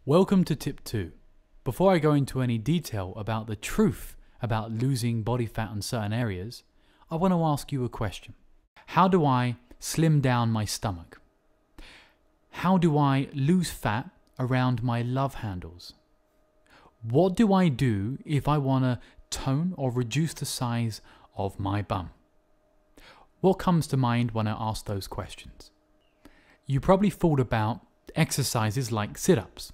Welcome to tip 2. Before I go into any detail about the truth about losing body fat in certain areas, I want to ask you a question. How do I slim down my stomach? How do I lose fat around my love handles? What do I do if I want to tone or reduce the size of my bum? What comes to mind when I ask those questions? You probably thought about exercises like sit-ups,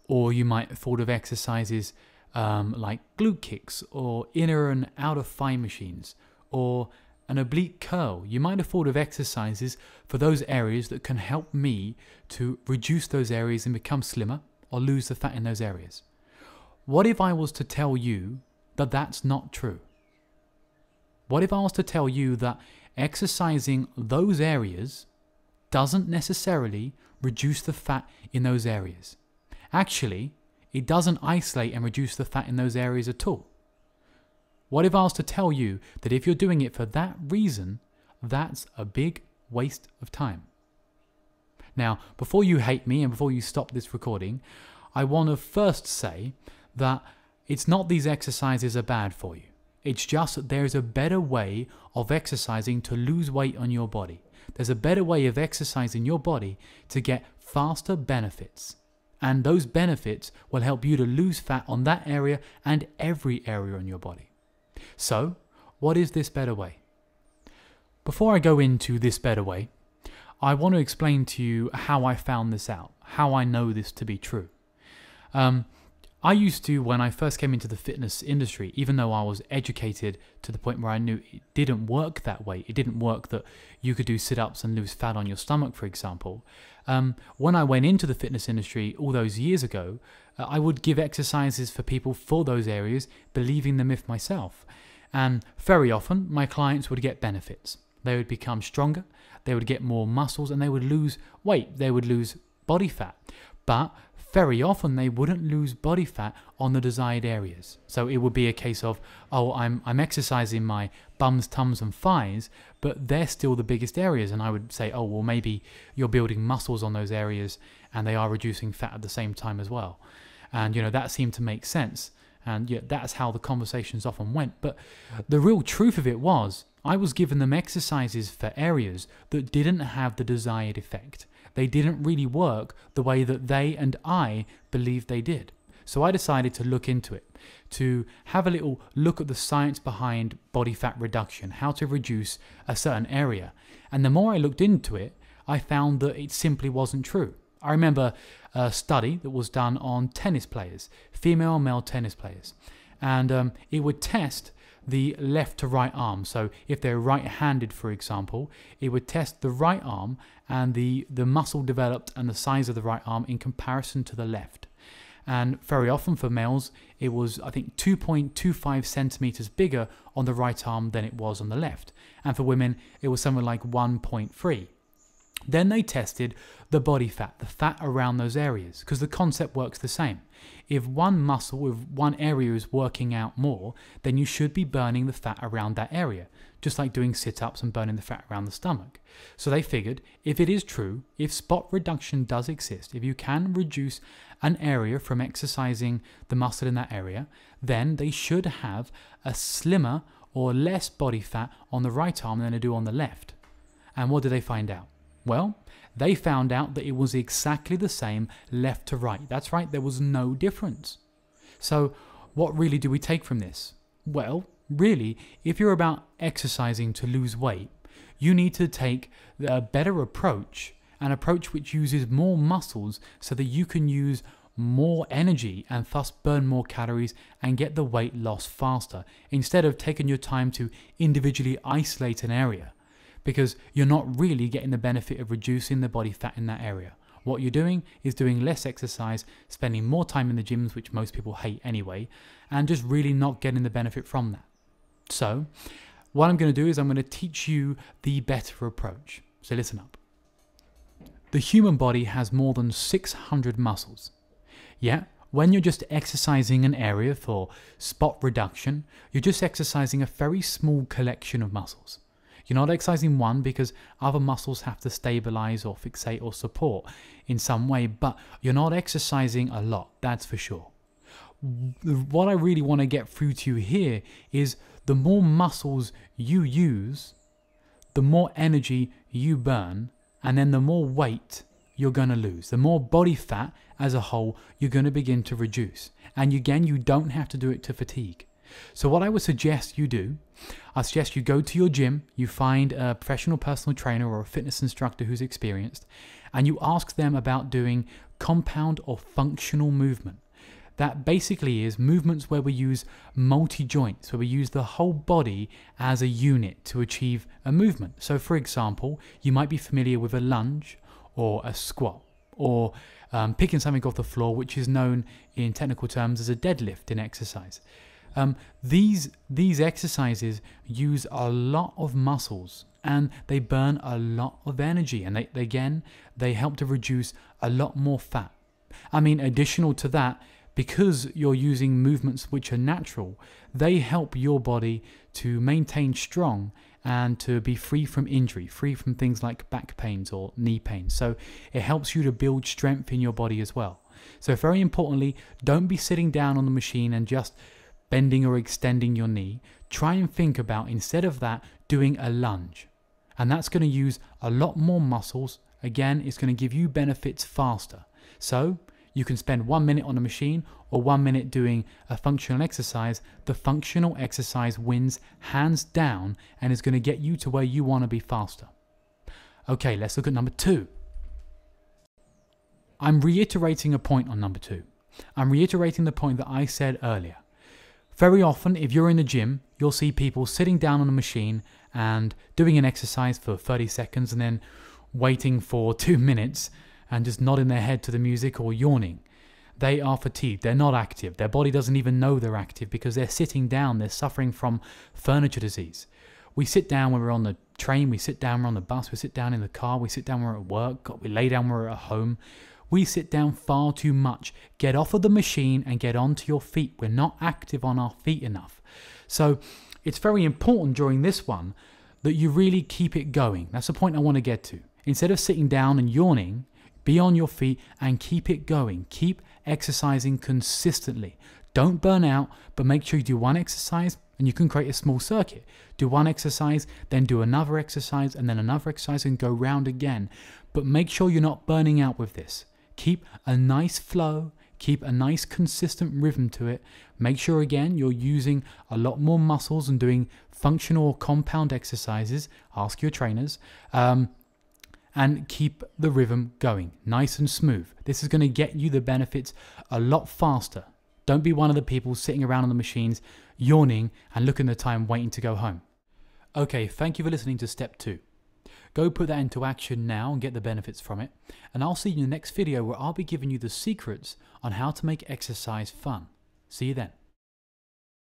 or you might have thought of exercises like glute kicks or inner and outer thigh machines, or an oblique curl. You might have thought of exercises for those areas that can help me to reduce those areas and become slimmer or lose the fat in those areas. What if I was to tell you that that's not true? What if I was to tell you that exercising those areas doesn't necessarily reduce the fat in those areas? Actually, it doesn't isolate and reduce the fat in those areas at all. What if I was to tell you that if you're doing it for that reason, that's a big waste of time? Now, before you hate me and before you stop this recording, I want to first say that it's not these exercises are bad for you. It's just that there's a better way of exercising to lose weight on your body. There's a better way of exercising your body to get faster benefits. And those benefits will help you to lose fat on that area and every area on your body. So, what is this better way? Before I go into this better way, I want to explain to you how I found this out, how I know this to be true. I used to, when I first came into the fitness industry, even though I was educated to the point where I knew it didn't work that way, it didn't work that you could do sit-ups and lose fat on your stomach, for example. When I went into the fitness industry all those years ago, I would give exercises for people for those areas, believing the myth myself. And very often, my clients would get benefits. They would become stronger, they would get more muscles, and they would lose weight, they would lose body fat. But very often they wouldn't lose body fat on the desired areas. So it would be a case of, oh, I'm exercising my bums, tums and thighs, but they're still the biggest areas. And I would say, oh, well, maybe you're building muscles on those areas and they are reducing fat at the same time as well. And, that seemed to make sense. And yeah, that's how the conversations often went. But the real truth of it was, I was giving them exercises for areas that didn't have the desired effect. They didn't really work the way that they and I believed they did. So I decided to look into it, to have a little look at the science behind body fat reduction, how to reduce a certain area. And the more I looked into it, I found that it simply wasn't true. I remember a study that was done on tennis players, female and male tennis players. And it would test the left to right arm. So if they're right-handed, for example, it would test the right arm and the muscle developed and the size of the right arm in comparison to the left. And very often for males, it was, I think, 2.25 centimeters bigger on the right arm than it was on the left. And for women, it was something like 1.3. Then they tested the body fat, the fat around those areas, because the concept works the same. If one muscle, if one area is working out more, then you should be burning the fat around that area, just like doing sit-ups and burning the fat around the stomach. So they figured, if it is true, if spot reduction does exist, if you can reduce an area from exercising the muscle in that area, then they should have a slimmer or less body fat on the right arm than they do on the left. And what did they find out? Well, they found out that it was exactly the same left to right. That's right, there was no difference. So what really do we take from this? Well, really, if you're about exercising to lose weight, you need to take a better approach, an approach which uses more muscles so that you can use more energy and thus burn more calories and get the weight loss faster, instead of taking your time to individually isolate an area. Because you're not really getting the benefit of reducing the body fat in that area. What you're doing is doing less exercise, spending more time in the gyms, which most people hate anyway, and just really not getting the benefit from that. So, what I'm going to do is I'm going to teach you the better approach. So listen up. The human body has more than 600 muscles. Yeah, when you're just exercising an area for spot reduction, you're just exercising a very small collection of muscles. You're not exercising one because other muscles have to stabilize or fixate or support in some way, but you're not exercising a lot, that's for sure. What I really want to get through to you here is the more muscles you use, the more energy you burn, and then the more weight you're going to lose. The more body fat as a whole you're going to begin to reduce. And again, you don't have to do it to fatigue. So what I would suggest you do, I suggest you go to your gym, you find a professional personal trainer or a fitness instructor who's experienced, and you ask them about doing compound or functional movement. That basically is movements where we use multi-joints, where we use the whole body as a unit to achieve a movement. So for example, you might be familiar with a lunge or a squat, or picking something off the floor, which is known in technical terms as a deadlift in exercise. These exercises use a lot of muscles and they burn a lot of energy, and they help to reduce a lot more fat. I mean, additional to that, because you're using movements which are natural, they help your body to maintain strong and to be free from injury, free from things like back pains or knee pains. So it helps you to build strength in your body as well. So very importantly, don't be sitting down on the machine and just bending or extending your knee. Try and think about, instead of that, doing a lunge. And that's going to use a lot more muscles. Again, it's going to give you benefits faster. So you can spend 1 minute on a machine or 1 minute doing a functional exercise. The functional exercise wins hands down and is going to get you to where you want to be faster. Okay, let's look at number 2. I'm reiterating a point on number 2. I'm reiterating the point that I said earlier. Very often, if you're in the gym, you'll see people sitting down on a machine and doing an exercise for 30 seconds and then waiting for 2 minutes and just nodding their head to the music or yawning. They are fatigued, they're not active, their body doesn't even know they're active because they're sitting down, they're suffering from furniture disease. We sit down when we're on the train, we sit down when we're on the bus, we sit down in the car, we sit down when we're at work, we lay down when we're at home. We sit down far too much. Get off of the machine and get onto your feet. We're not active on our feet enough. So it's very important during this one that you really keep it going. That's the point I want to get to. Instead of sitting down and yawning, be on your feet and keep it going. Keep exercising consistently. Don't burn out, but make sure you do one exercise and you can create a small circuit. Do one exercise, then do another exercise, and then another exercise and go round again. But make sure you're not burning out with this. Keep a nice flow, keep a nice consistent rhythm to it. Make sure again you're using a lot more muscles and doing functional or compound exercises. Ask your trainers. And keep the rhythm going, nice and smooth. This is going to get you the benefits a lot faster. Don't be one of the people sitting around on the machines, yawning and looking at the time waiting to go home. Okay, thank you for listening to step 2. Go put that into action now and get the benefits from it. And I'll see you in the next video where I'll be giving you the secrets on how to make exercise fun. See you then.